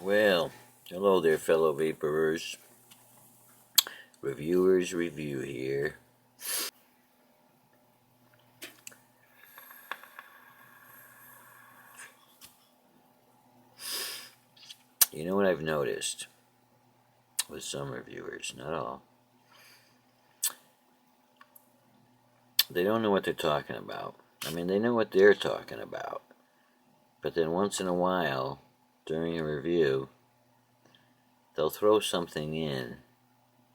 Well, hello there, fellow vaporers. Reviewers review here. You know what I've noticed with some reviewers, not all, they don't know what they're talking about. I mean, they know what they're talking about, but then once in a while, during a review, they'll throw something in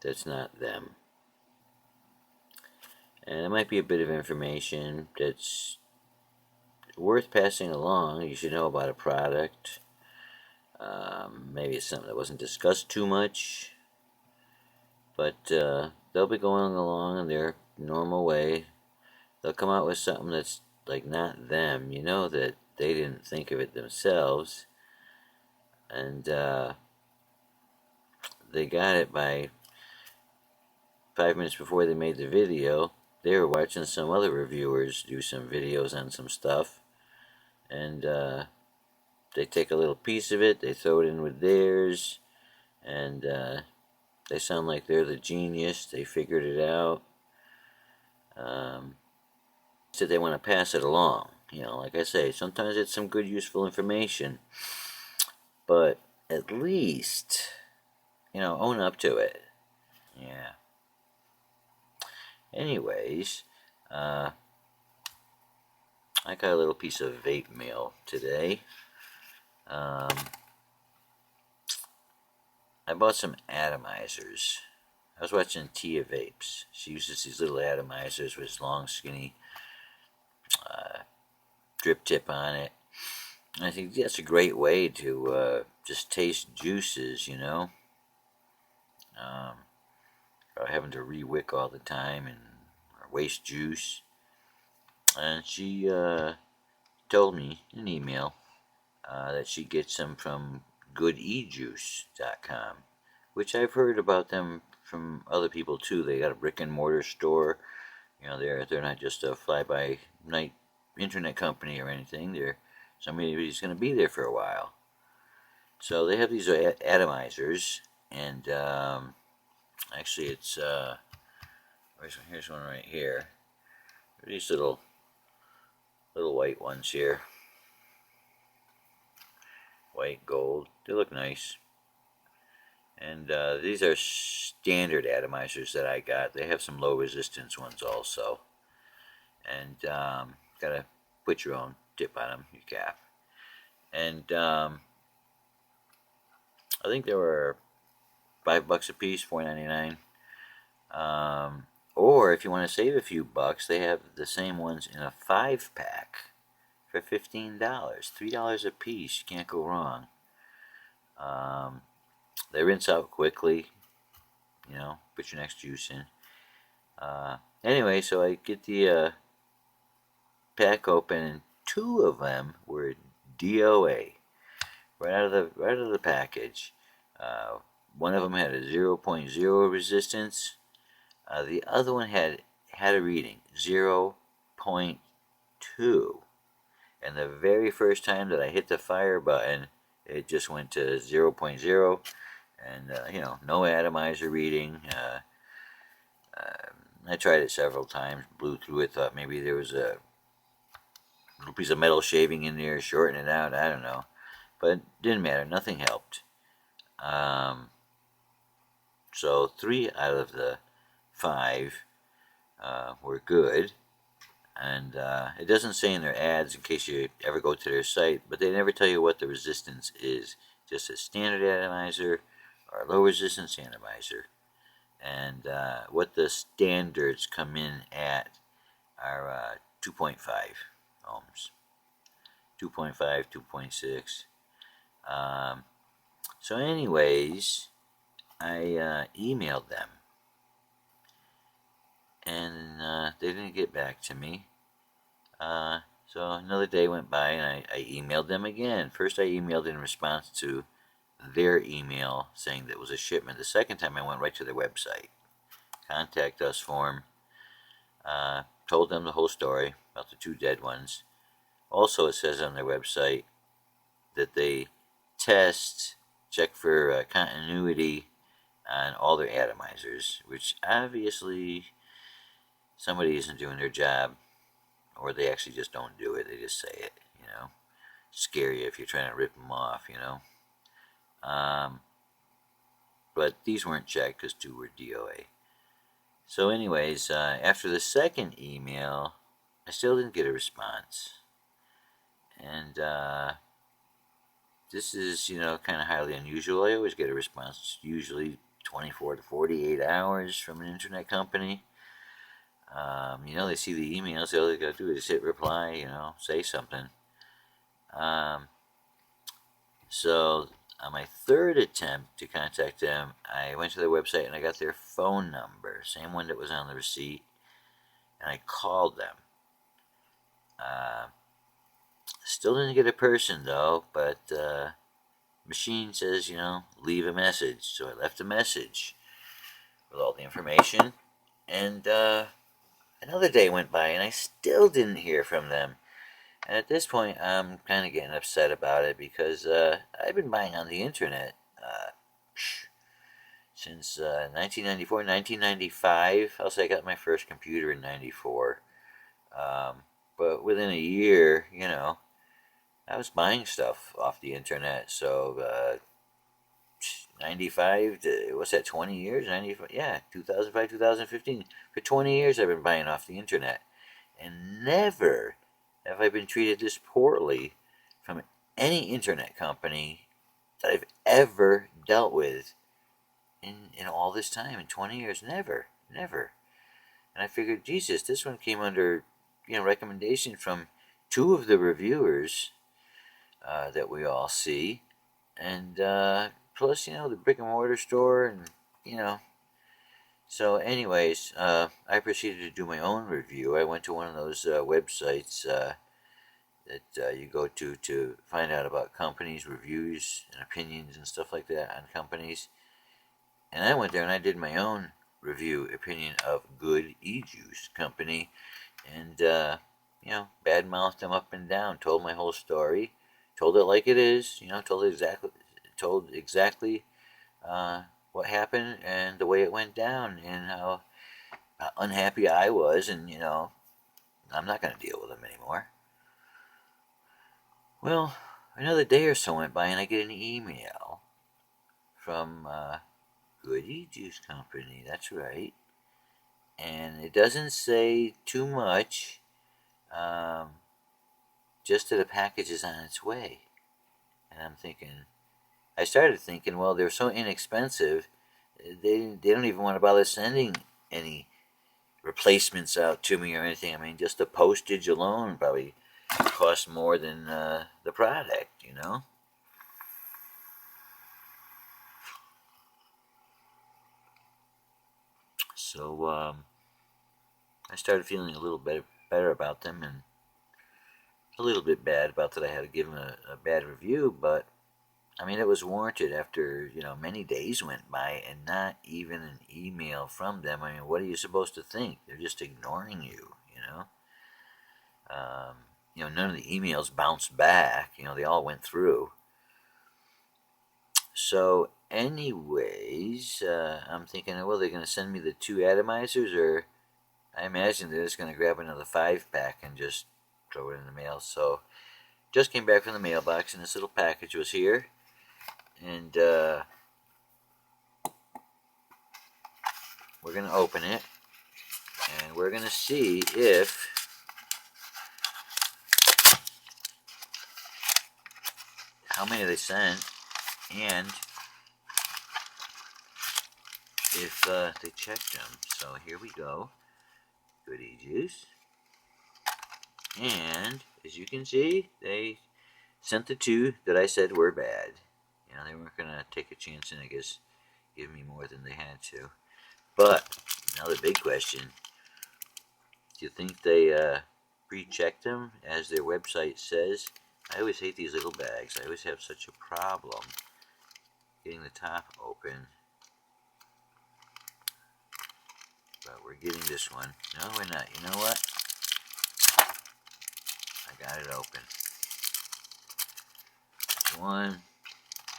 that's not them. And it might be a bit of information that's worth passing along. You should know about a product. Maybe it's something that wasn't discussed too much. But they'll be going along in their normal way. They'll come out with something that's like not them. You know that they didn't think of it themselves. And they got it by 5 minutes before they made the video. They were watching some other reviewers do some videos on some stuff. And they take a little piece of it, they throw it in with theirs. And they sound like they're the genius. They figured it out. Said they want to pass it along. You know, like I say, sometimes it's some good, useful information. But at least, own up to it. Yeah. Anyways, I got a little piece of vape mail today. I bought some atomizers. I was watching Tia Vapes. She uses these little atomizers with long, skinny drip tip on it. And I think that's a great way to just taste juices, having to re-wick all the time and waste juice. And she told me in an email that she gets them from GoodEJuice.com, which I've heard about them from other people too. They got a brick and mortar store. They're not just a fly-by-night internet company or anything. They're somebody who's going to be there for a while. So they have these atomizers, and actually it's here's one right here. These little white ones here, white gold. They look nice. And these are standard atomizers that I got. They have some low resistance ones also. And gotta put your own tip on them, your cap. And I think they were $5 a piece, $4.99. Or if you want to save a few bucks, they have the same ones in a 5-pack for $15. $3 a piece. You can't go wrong. They rinse out quickly. Put your next juice in. Anyway, so I get the pack open, and 2 of them were DOA right out of the package. One of them had a 0.0 resistance. The other one had a reading 0.2. And the very first time that I hit the fire button, it just went to 0.0, and no atomizer reading. I tried it several times, blew through it, thought maybe there was a little piece of metal shaving in there, shorten it out, I don't know. But it didn't matter, nothing helped. So 3 out of the 5 were good. And it doesn't say in their ads, in case you ever go to their site, but they never tell you what the resistance is. Just a standard atomizer or a low resistance atomizer. And what the standards come in at are 2.5 ohms. 2.5, 2.6. So anyways, I emailed them. And they didn't get back to me. So another day went by, and I emailed them again. First I emailed in response to their email saying that it was a shipment. The second time I went right to their website. Contact us form. Told them the whole story about the 2 dead ones. Also, it says on their website that they test check for continuity on all their atomizers, which obviously somebody isn't doing their job, or they actually just don't do it. They just say it, scare you if you're trying to rip them off, But these weren't checked because 2 were DOA. So anyways, after the second email, I still didn't get a response. And this is, kind of highly unusual. I always get a response, usually 24 to 48 hours from an internet company. They see the emails, all they got to do is hit reply, say something. So on my third attempt to contact them, I went to their website and I got their phone number, same one that was on the receipt, and I called them. Still didn't get a person though, but machine says, leave a message. So I left a message with all the information, and another day went by and I still didn't hear from them. And at this point, I'm kind of getting upset about it because I've been buying on the internet since 1994, 1995. I'll say I got my first computer in 94. But within a year, I was buying stuff off the internet. So 95, what's that, 20 years? 95, yeah, 2005, 2015. For 20 years, I've been buying off the internet. And never have I been treated this poorly from any internet company that I've ever dealt with in all this time, in 20 years. Never. And I figured, Jesus, this one came under, recommendation from 2 of the reviewers that we all see. And plus, the brick and mortar store, and, So anyways, I proceeded to do my own review. I went to one of those websites that you go to find out about companies, reviews, and opinions and stuff like that on companies. And I went there and I did my own review opinion of GoodEJuice company, and badmouthed them up and down, told my whole story, told it like it is, told exactly what happened and the way it went down, and how unhappy I was, and I'm not going to deal with them anymore. Well, another day or so went by and I get an email from GoodEJuice company. That's right. And it doesn't say too much, just that a package is on its way. And I started thinking, well, they're so inexpensive, they don't even want to bother sending any replacements out to me or anything. I mean, just the postage alone probably costs more than the product, So I started feeling a little bit better about them, and a little bit bad about that I had to give them a bad review, but I mean, it was warranted after, many days went by and not even an email from them. I mean, what are you supposed to think? They're just ignoring you, None of the emails bounced back. They all went through. So, anyways, I'm thinking, well, they're going to send me the 2 atomizers, or I imagine they're just going to grab another 5-pack and just throw it in the mail. So, just came back from the mailbox, and this little package was here. And we're going to open it, and we're going to see how many they sent, and if they checked them. So here we go. GoodEJuice. And as you can see, they sent the 2 that I said were bad. They weren't going to take a chance and, I guess, give me more than they had to. But now the big question, do you think they pre-checked them, as their website says? I always hate these little bags. I always have such a problem getting the top open. But we're getting this one. No, we're not. You know what? I got it open. There's one,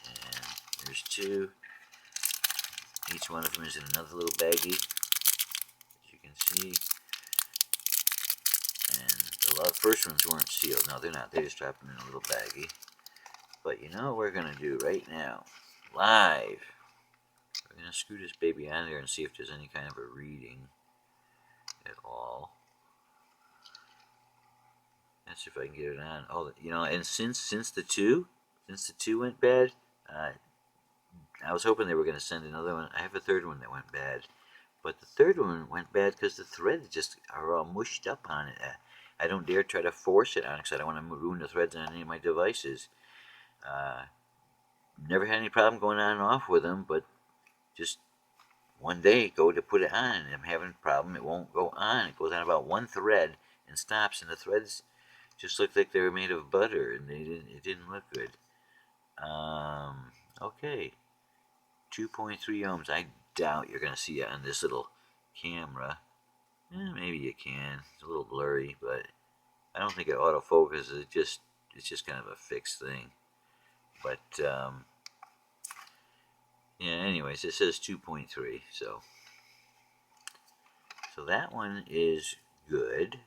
and there's There's 2. Each one of them is in another little baggie, as you can see. And the first ones weren't sealed. No, they're not. They just dropped them in a little baggie. But you know what we're going to do right now? Live. We're going to screw this baby on there and see if there's any kind of a reading at all. Let's see if I can get it on. Oh, you know, and since the two went bad, I was hoping they were going to send another one. I have a third one that went bad. But the third one went bad because the threads just are all mushed up on it. I don't dare try to force it on because I don't want to ruin the threads on any of my devices. Never had any problem going on and off with them, but just one day go to put it on and I'm having a problem. It won't go on. It goes on about one thread and stops, and the threads just look like they were made of butter, and it didn't look good. Okay. 2.3 ohms. I doubt you're going to see it on this little camera. Maybe you can. It's a little blurry, but I don't think it autofocuses. It's just kind of a fixed thing. But yeah. Anyways, it says 2.3. So that one is good.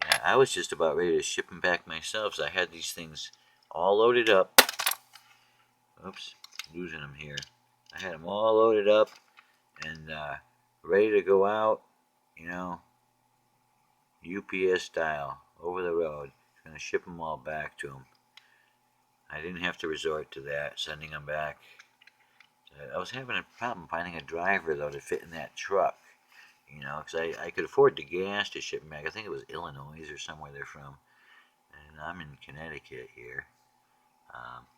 Yeah, I was just about ready to ship them back myself. So I had these things all loaded up. Oops, losing them here. I had them all loaded up and ready to go out, you know, UPS style, over the road. Going to ship them all back to them. I didn't have to resort to that, sending them back. I was having a problem finding a driver, though, to fit in that truck, you know, because I could afford the gas to ship them back. I think it was Illinois or somewhere they're from, and I'm in Connecticut here.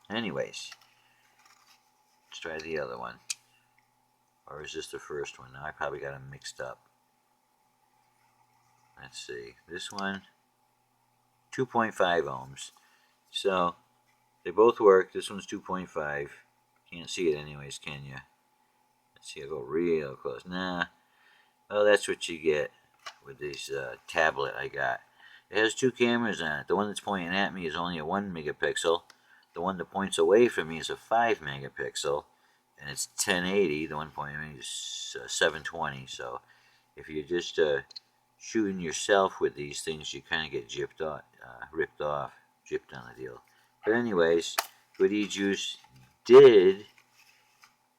Anyways, let's try the other one. Or is this the first one? Now I probably got them mixed up. Let's see. This one, 2.5 ohms. So they both work. This one's 2.5. Can't see it anyways, can you? Let's see. I'll go real close. Nah. Well, that's what you get with this tablet I got. It has 2 cameras on it. The one that's pointing at me is only a 1 megapixel. The one that points away from me is a 5 megapixel. And it's 1080. The one pointing at me is 720. So if you're just shooting yourself with these things, you kind of get ripped off, gypped on the deal. But anyways, GoodEJuice did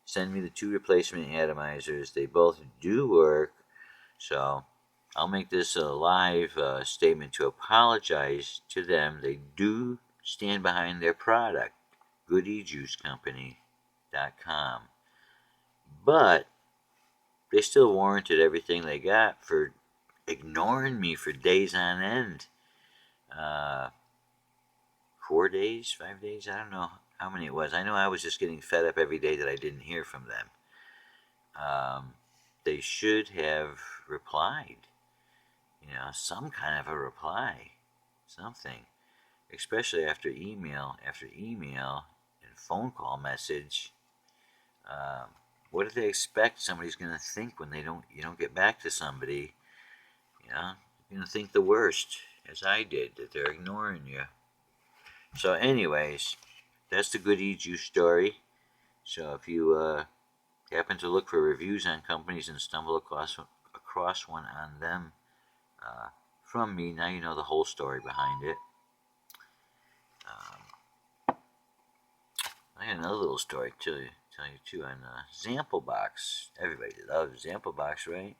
send me the 2 replacement atomizers. They both do work, so I'll make this a live statement to apologize to them. They do stand behind their product, GoodEJuiceCompany.com. But they still warranted everything they got for ignoring me for days on end. 4 days, 5 days, I don't know how many it was. I know I was just getting fed up every day that I didn't hear from them. They should have replied. You know, some kind of a reply. Something. Especially after email and phone call message. What do they expect somebody's going to think when you don't get back to somebody? You know, you're going to think the worst, as I did, that they're ignoring you. So anyways, that's the GoodEJuice story. So if you happen to look for reviews on companies and stumble across one on them from me, now you know the whole story behind it. I had another little story to tell you too on Zamplebox. Everybody loves Zamplebox, right?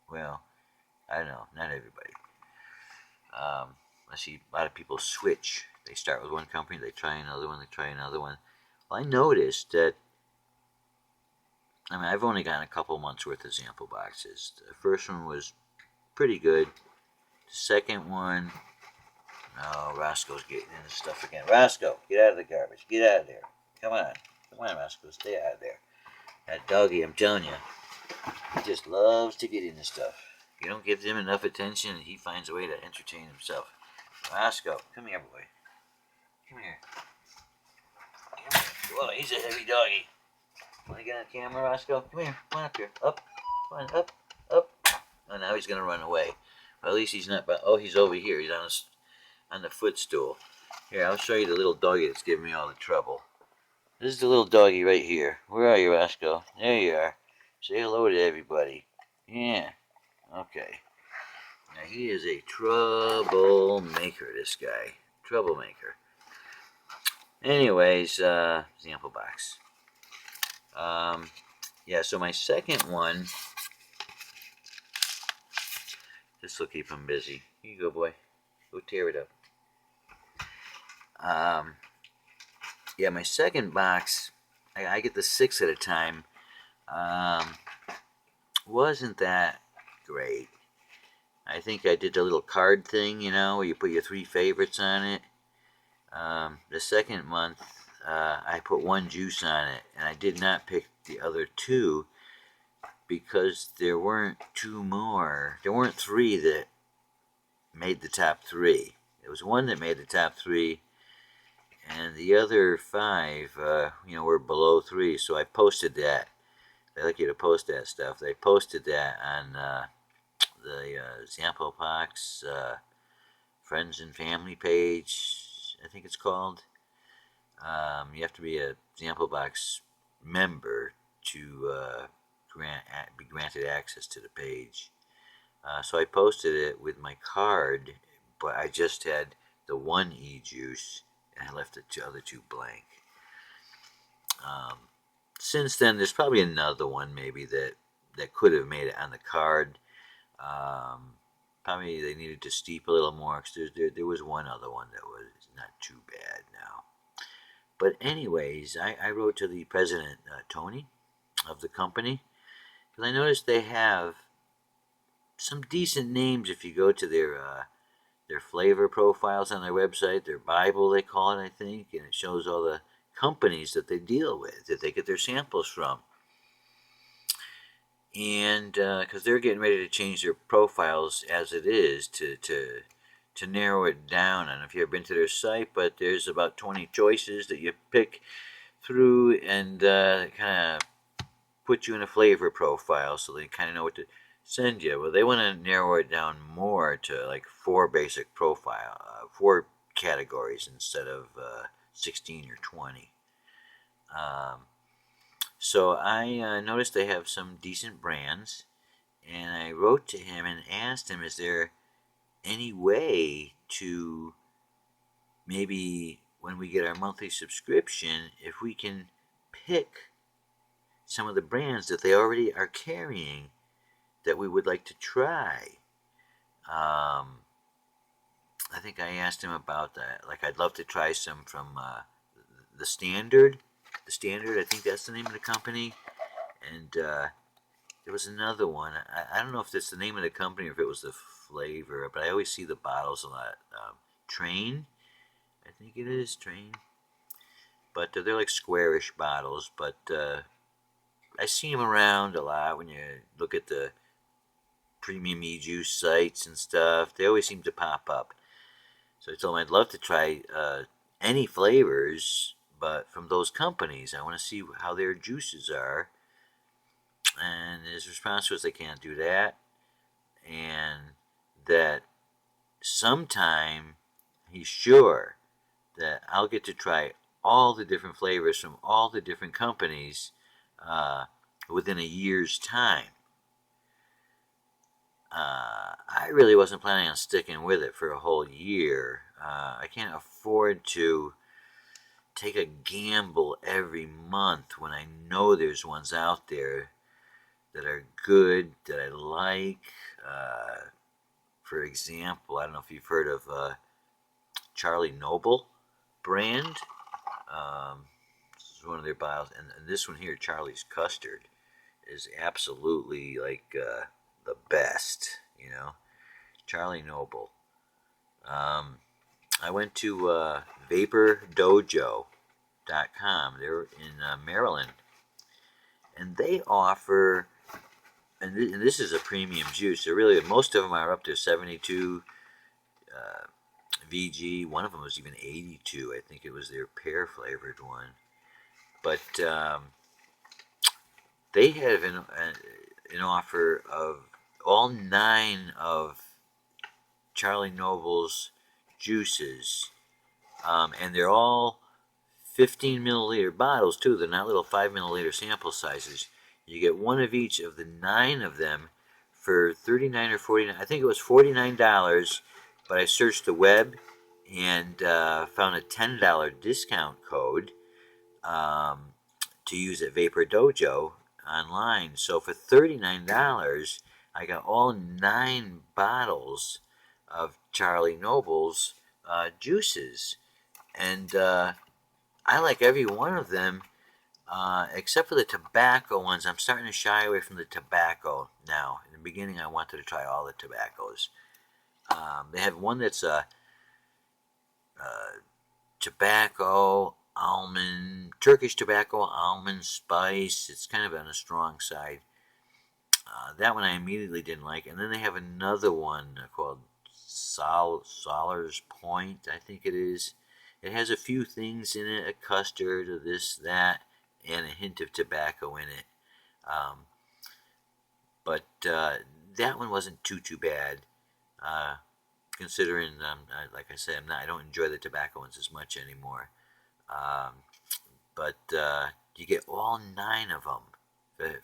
Well, I don't know, not everybody. I see a lot of people switch. They start with one company, they try another one, Well, I noticed that, I've only gotten a couple months worth of Zampleboxes. The first one was pretty good. The second one, oh, Roscoe's getting into stuff again. Roscoe, get out of the garbage. Get out of there. Come on, Roscoe, stay out of there. That doggy, I'm telling you, he just loves to get into stuff. You don't give him enough attention, and he finds a way to entertain himself. Roscoe, come here, boy. Come here. Whoa, he's a heavy doggy. Want to get on camera, Roscoe? Come here. Come on up here. Up. Come on, up. Oh, now he's going to run away. Well, at least he's not. Oh, he's over here. He's on the footstool. Here, I'll show you the little doggy that's giving me all the trouble. This is the little doggy right here. Where are you, Roscoe? There you are. Say hello to everybody. Yeah. Okay. Now he is a troublemaker, this guy. Troublemaker. Anyways, Zamplebox. Yeah, so my second one, this will keep him busy. Here you go, boy. Go tear it up. Yeah, my second box, I get the 6 at a time. Wasn't that great. I think I did the little card thing, you know, where you put your 3 favorites on it. The second month, I put 1 juice on it, and I did not pick the other 2 because there weren't 2 more. There weren't 3 that made the top 3. There was 1 that made the top 3, and the other 5, were below 3. So I posted that. They like you to post that stuff. They posted that on the Zamplebox Friends and Family page, I think it's called. You have to be a Zamplebox member to be granted access to the page. So I posted it with my card, but I just had the 1 e-juice and I left the other 2 blank. Since then, there's probably another one maybe that could have made it on the card. Probably they needed to steep a little more because there was one other one that was not too bad now. But anyways, I wrote to the president, Tony, of the company, because I noticed they have some decent names if you go to their flavor profiles on their website, their Bible they call it, I think, and it shows all the companies that they deal with, that they get their samples from. And because they're getting ready to change their profiles as it is to narrow it down. I don't know if you've ever been to their site, but there's about 20 choices that you pick through, and kind of put you in a flavor profile so they kind of know what to send you. Well, they want to narrow it down more to like 4 basic 4 categories instead of 16 or 20. So I noticed they have some decent brands, and I wrote to him and asked him, is there any way to maybe when we get our monthly subscription, if we can pick some of the brands that they already are carrying that we would like to try. I think I asked him about that. Like, I'd love to try some from the Standard. The Standard, I think that's the name of the company. And there was another one. I don't know if that's the name of the company or if it was the flavor, but I always see the bottles a lot. Train, I think it is Train. But they're like squarish bottles. But I see them around a lot when you look at the premium e-juice sites and stuff. They always seem to pop up. So I told him I'd love to try any flavors, but from those companies. I want to see how their juices are. And his response was they can't do that, and that sometime he's sure that I'll get to try all the different flavors from all the different companies within a year's time. I really wasn't planning on sticking with it for a whole year. I can't afford to take a gamble every month when I know there's ones out there that are good, that I like. For example, I don't know if you've heard of Charlie Noble brand. This is one of their bottles, and this one here, Charlie's Custard, is absolutely like the best. You know, Charlie Noble. I went to VapeDojo.com. They're in Maryland, and they offer. And this is a premium juice. They're really, most of them are up to 72 VG. One of them was even 82. I think it was their pear flavored one. But they have an offer of all 9 of Charlie Noble's juices, and they're all 15 milliliter bottles too. They're not little 5 milliliter sample sizes. You get one of each of the 9 of them for $39 or $49. I think it was $49, but I searched the web and found a $10 discount code to use at Vape Dojo online. So for $39, I got all 9 bottles of Charlie Noble's juices, and I like every one of them. Except for the tobacco ones. I'm starting to shy away from the tobacco now. In the beginning, I wanted to try all the tobaccos. They have one that's tobacco, almond, Turkish tobacco, almond, spice. It's kind of on the strong side. That one I immediately didn't like. And then they have another one called Solar's Point, I think it is. It has a few things in it, a custard, or this, that, and a hint of tobacco in it. But that one wasn't too bad, considering, like I said, I don't enjoy the tobacco ones as much anymore. But you get all 9 of them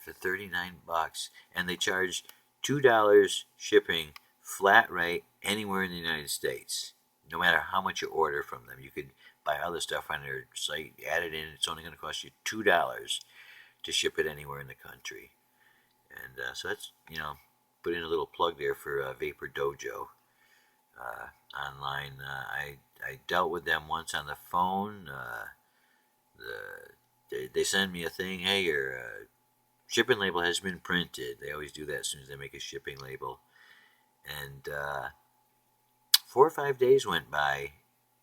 for $39, and they charge $2 shipping flat rate anywhere in the United States. No matter how much you order from them, you could buy other stuff on their site, add it in. It's only going to cost you $2 to ship it anywhere in the country. And so that's, put in a little plug there for Vape Dojo online. I dealt with them once on the phone. They send me a thing, hey, your shipping label has been printed. They always do that as soon as they make a shipping label. And 4 or 5 days went by,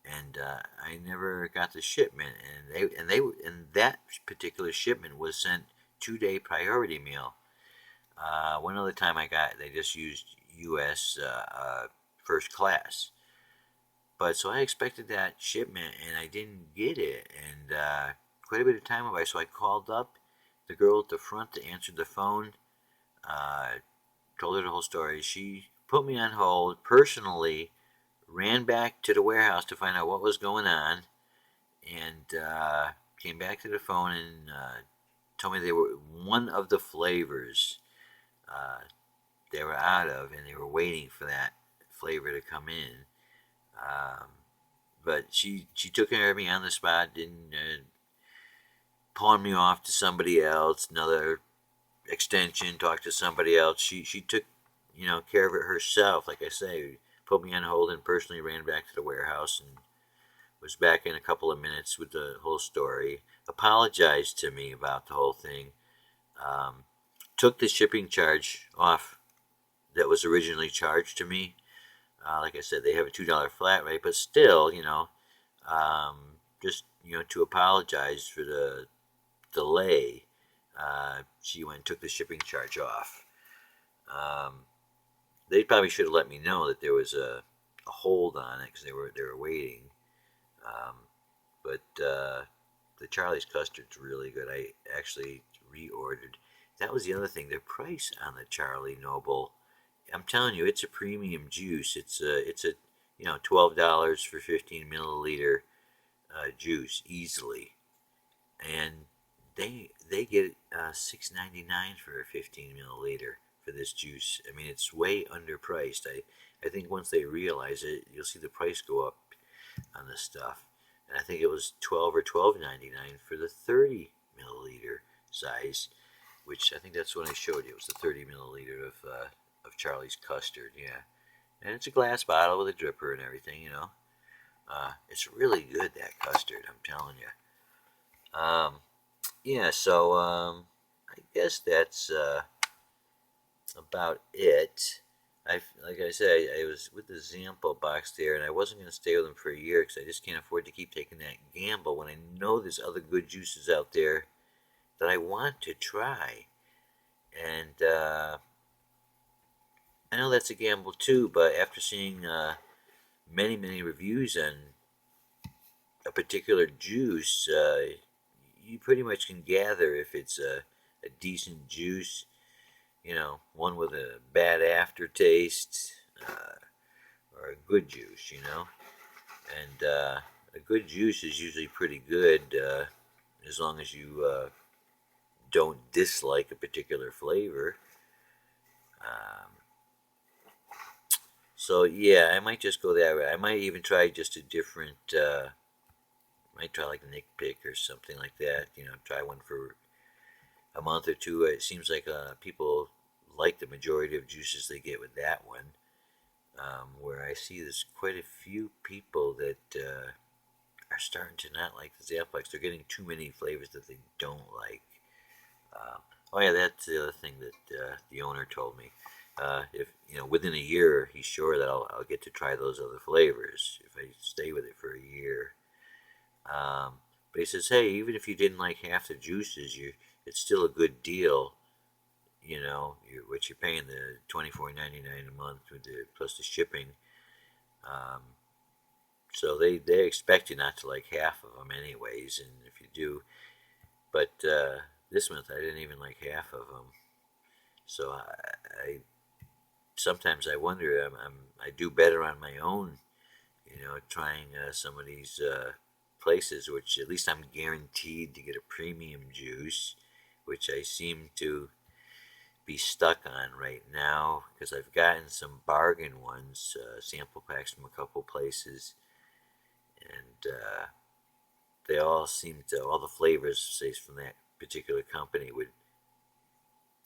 and I never got the shipment. And that particular shipment was sent 2-day priority mail. One other time they just used U.S. First class. But so I expected that shipment, and I didn't get it. And quite a bit of time went by, so I called up the girl at the front that answered the phone. Told her the whole story. She put me on hold, personally ran back to the warehouse to find out what was going on, and came back to the phone and told me they were one of the flavors they were out of, and they were waiting for that flavor to come in. But she took care of me on the spot, didn't pawn me off to somebody else, another extension, talk to somebody else. She took care of it herself. Like I say, put me on hold and personally ran back to the warehouse and was back in a couple of minutes with the whole story. Apologized to me about the whole thing. Took the shipping charge off that was originally charged to me. Like I said, they have a $2 flat rate, but still, just to apologize for the delay. She went and took the shipping charge off. They probably should have let me know that there was a hold on it because they were waiting. But the Charlie's custard's really good. I actually reordered. That was the other thing. The price on the Charlie Noble, I'm telling you, it's a premium juice. It's a $12 for 15 milliliter juice easily, and they get $6.99 for a 15 milliliter for this juice. I mean, it's way underpriced. I think once they realize it, you'll see the price go up on this stuff. And I think it was $12 or $12.99 for the 30 milliliter size, which I think that's what I showed you. It was the 30 milliliter of Charlie's custard, yeah. And it's a glass bottle with a dripper and everything, It's really good, that custard, I'm telling you. Yeah, so I guess that's about it. Like I said, I was with the Zamplebox there, and I wasn't going to stay with them for a year because I just can't afford to keep taking that gamble when I know there's other good juices out there that I want to try. And I know that's a gamble too, but after seeing many reviews on a particular juice, you pretty much can gather if it's a decent juice, one with a bad aftertaste, or a good juice, And a good juice is usually pretty good as long as you don't dislike a particular flavor. So yeah, I might just go that way. I might even try just a different. Might try like a Nick Pick or something like that. Try one for a month or two. It seems like people like the majority of juices they get with that one. Where I see there's quite a few people that are starting to not like the Zamplebox. They're getting too many flavors that they don't like. Oh yeah, that's the other thing that the owner told me. If within a year, he's sure that I'll get to try those other flavors if I stay with it for a year. But he says, hey, even if you didn't like half the juices, it's still a good deal. What you're paying the $24.99 a month with plus the shipping. So they expect you not to like half of them anyways, and if you do, but this month I didn't even like half of them. So I sometimes I wonder I do better on my own, trying some of these places, which at least I'm guaranteed to get a premium juice, which I seem to be stuck on right now because I've gotten some bargain ones, sample packs from a couple places, and they all seem to, all the flavors, say, from that particular company would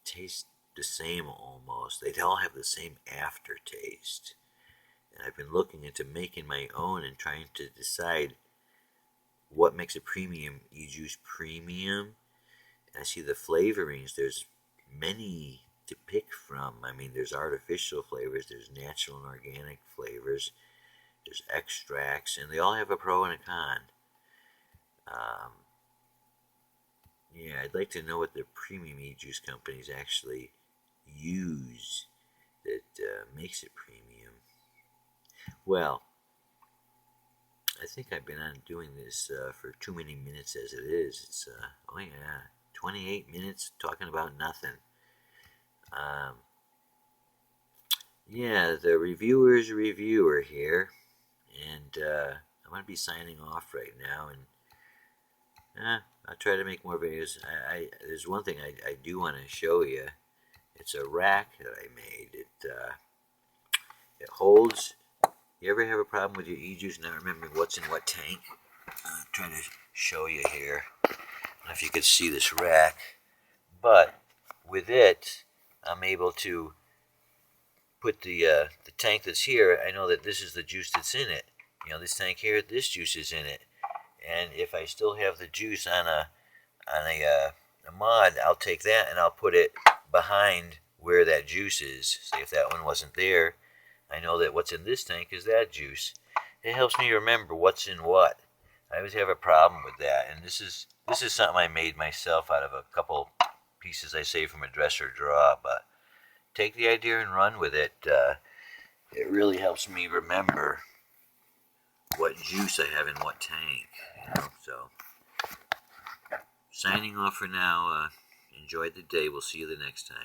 taste the same almost. They'd all have the same aftertaste. And I've been looking into making my own and trying to decide what makes a premium e-juice premium. And I see the flavorings. There's many to pick from. I mean, there's artificial flavors, there's natural and organic flavors, there's extracts, and they all have a pro and a con. Yeah, I'd like to know what the premium e-juice companies actually use that makes it premium. Well, I think I've been on doing this for too many minutes as it is. It's, 28 minutes talking about nothing. Yeah, the reviewer's reviewer here, and I'm going to be signing off right now, and I'll try to make more videos. There's one thing I do want to show you. It's a rack that I made. It holds. You ever have a problem with your e-juice not remembering what's in what tank? I'm trying to show you here. I don't know if you could see this rack, but with it, I'm able to put the tank that's here. I know that this is the juice that's in it. This tank here, this juice is in it. And if I still have the juice on a mod, I'll take that and I'll put it behind where that juice is. Say if that one wasn't there, I know that what's in this tank is that juice. It helps me remember what's in what. I always have a problem with that, and this is something I made myself out of a couple pieces I saved from a dresser drawer. But take the idea and run with it. It really helps me remember what juice I have in what tank. So, signing off for now. Enjoy the day. We'll see you the next time.